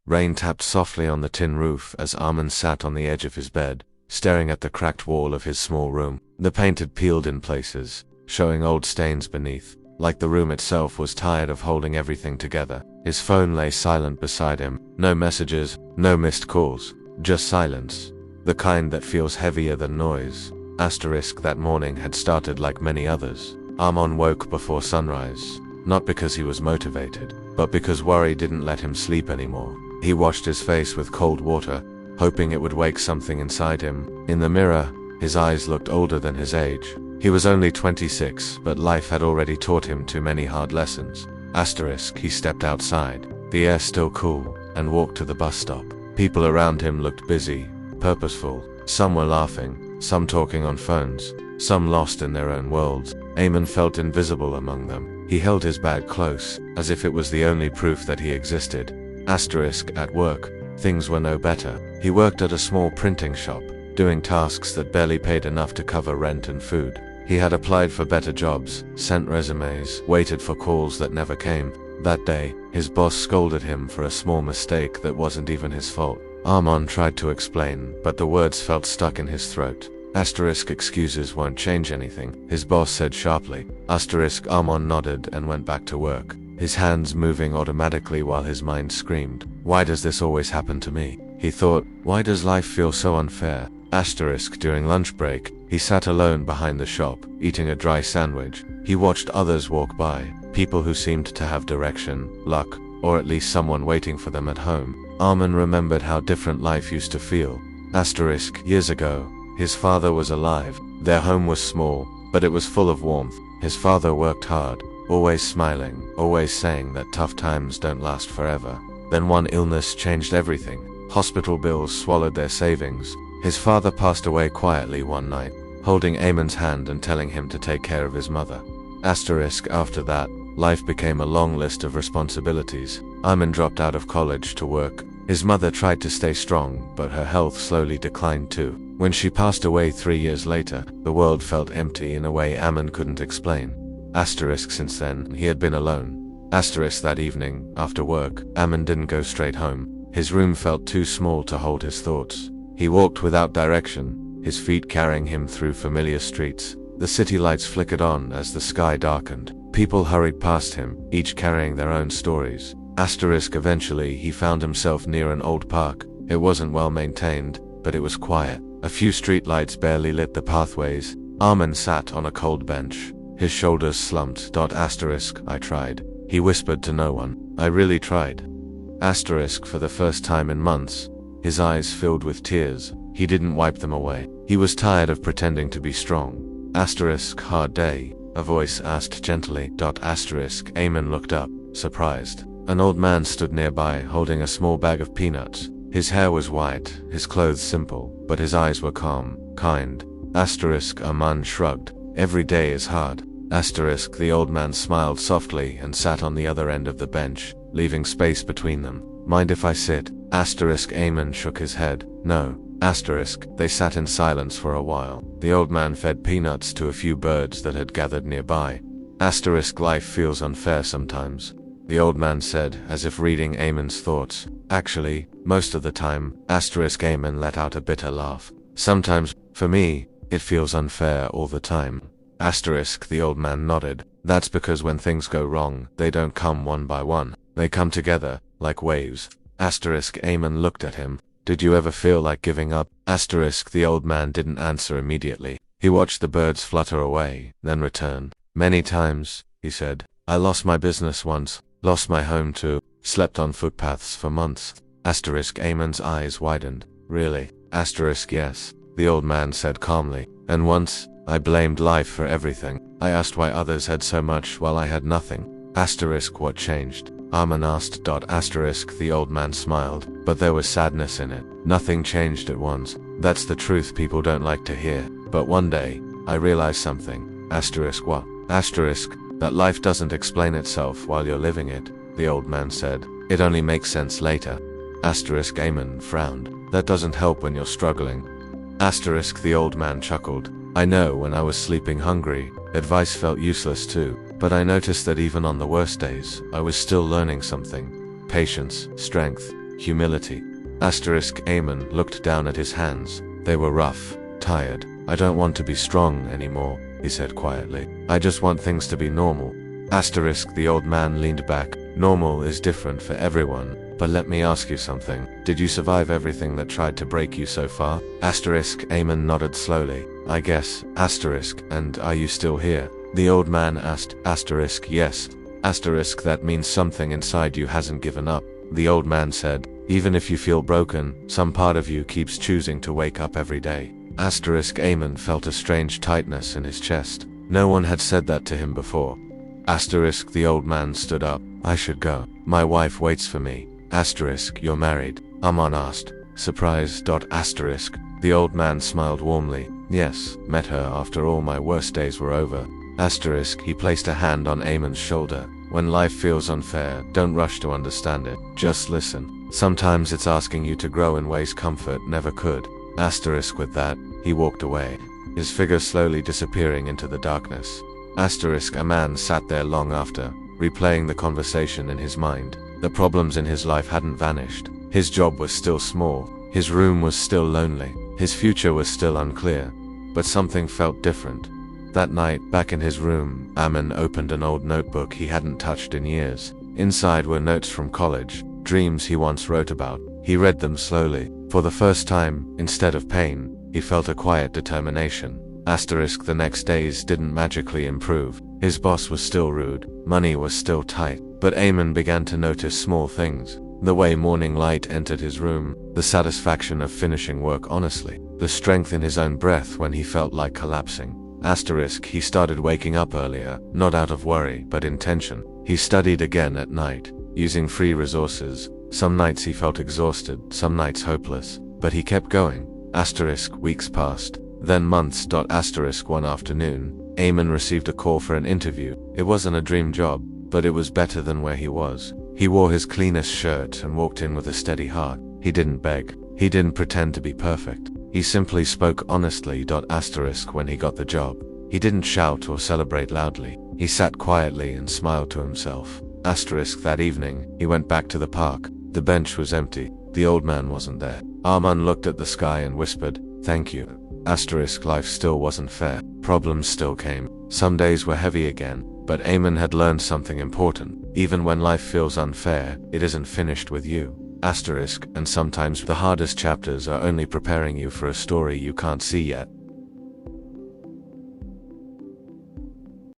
Rain tapped softly on the tin roof as Armin sat on the edge of his bed, staring at the cracked wall of his small room. The paint had peeled in places, showing old stains beneath, like the room itself was tired of holding everything together. His phone lay silent beside him. No messages, no missed calls, just silence. The kind that feels heavier than noise. That morning had started like many others. Armin woke before sunrise, not because he was motivated, but because worry didn't let him sleep anymore. He washed his face with cold water, hoping it would wake something inside him. In the mirror, his eyes looked older than his age. He was only 26, but life had already taught him too many hard lessons. He stepped outside, the air still cool, and walked to the bus stop. People around him looked busy, purposeful. Some were laughing, some talking on phones, some lost in their own worlds. Eamon felt invisible among them. He held his bag close, as if it was the only proof that he existed. At work, things were no better. He worked at a small printing shop, doing tasks that barely paid enough to cover rent and food. He had applied for better jobs, sent resumes, waited for calls that never came. That day, his boss scolded him for a small mistake that wasn't even his fault. Armin tried to explain, but the words felt stuck in his throat. Excuses won't change anything, his boss said sharply. Armin nodded and went back to work, his hands moving automatically while his mind screamed. Why does this always happen to me? He thought, why does life feel so unfair? During lunch break, he sat alone behind the shop, eating a dry sandwich. He watched others walk by, people who seemed to have direction, luck, or at least someone waiting for them at home. Armin remembered how different life used to feel. Years ago, his father was alive. Their home was small, but it was full of warmth. His father worked hard, always smiling, always saying that tough times don't last forever. Then one illness changed everything. Hospital bills swallowed their savings. His father passed away quietly one night, holding Eamon's hand and telling him to take care of his mother. After that, life became a long list of responsibilities. Eamon dropped out of college to work. His mother tried to stay strong, but her health slowly declined too. When she passed away 3 years later, the world felt empty in a way Eamon couldn't explain. Since then, he had been alone. That evening, after work, Eamon didn't go straight home. His room felt too small to hold his thoughts. He walked without direction, his feet carrying him through familiar streets. The city lights flickered on as the sky darkened. People hurried past him, each carrying their own stories. Eventually, he found himself near an old park. It wasn't well maintained, but it was quiet. A few streetlights barely lit the pathways. Armin sat on a cold bench, his shoulders slumped. I tried. He whispered to no one. I really tried. For the first time in months, his eyes filled with tears. He didn't wipe them away. He was tired of pretending to be strong. Hard day, a voice asked gently. Eamon looked up, surprised. An old man stood nearby, holding a small bag of peanuts. His hair was white, his clothes simple, but his eyes were calm, kind. Armin shrugged. Every day is hard. The old man smiled softly and sat on the other end of the bench, leaving space between them. Mind if I sit? Eamon shook his head. No. They sat in silence for a while. The old man fed peanuts to a few birds that had gathered nearby. Life feels unfair sometimes, the old man said, as if reading Eamon's thoughts. Actually, most of the time. Eamon let out a bitter laugh. Sometimes, for me, it feels unfair all the time. The old man nodded. That's because when things go wrong, they don't come one by one. They come together, like waves. Eamon looked at him. Did you ever feel like giving up? The old man didn't answer immediately. He watched the birds flutter away, then return. Many times, he said. I lost my business once, lost my home too, slept on footpaths for months. Eamon's eyes widened. Really? Yes, the old man said calmly. And once, I blamed life for everything. I asked why others had so much while I had nothing. What changed? Armin asked. The old man smiled, but there was sadness in it. Nothing changed at once. That's the truth people don't like to hear. But one day, I realized something. What? That life doesn't explain itself while you're living it, the old man said. It only makes sense later. Eamon frowned. That doesn't help when you're struggling. The old man chuckled. I know when I was sleeping hungry, advice felt useless too. But I noticed that even on the worst days, I was still learning something. Patience, strength, humility. Amen looked down at his hands. They were rough, tired. I don't want to be strong anymore, he said quietly. I just want things to be normal. The old man leaned back. Normal is different for everyone, but let me ask you something. Did you survive everything that tried to break you so far? Amen nodded slowly. I guess, and are you still here? The old man asked. Yes. That means something inside you hasn't given up. The old man said, even if you feel broken, some part of you keeps choosing to wake up every day. Amen felt a strange tightness in his chest. No one had said that to him before. The old man stood up. I should go. My wife waits for me. You're married? Aman asked. Surprised. The old man smiled warmly. Yes, met her after all my worst days were over. He placed a hand on Amon's shoulder. When life feels unfair, don't rush to understand it. Just listen. Sometimes it's asking you to grow in ways comfort never could. With that, he walked away, his figure slowly disappearing into the darkness. A man sat there long after, replaying the conversation in his mind. The problems in his life hadn't vanished. His job was still small. His room was still lonely. His future was still unclear. But something felt different. That night, back in his room, Aman opened an old notebook he hadn't touched in years. Inside were notes from college, dreams he once wrote about. He read them slowly. For the first time, instead of pain, he felt a quiet determination. The next days didn't magically improve. His boss was still rude, money was still tight, but Amen began to notice small things. The way morning light entered his room, the satisfaction of finishing work honestly, the strength in his own breath when he felt like collapsing. He started waking up earlier, not out of worry, but intention. He studied again at night, using free resources. Some nights he felt exhausted, some nights hopeless, but he kept going. Weeks passed, then months. One afternoon, Amen received a call for an interview. It wasn't a dream job, but it was better than where he was. He wore his cleanest shirt and walked in with a steady heart. He didn't beg. He didn't pretend to be perfect. He simply spoke honestly. When he got the job, he didn't shout or celebrate loudly. He sat quietly and smiled to himself. That evening, he went back to the park. The bench was empty. The old man wasn't there. Aman looked at the sky and whispered, "Thank you." Life still wasn't fair. Problems still came. Some days were heavy again, but Amen had learned something important. Even when life feels unfair, it isn't finished with you. And sometimes the hardest chapters are only preparing you for a story you can't see yet.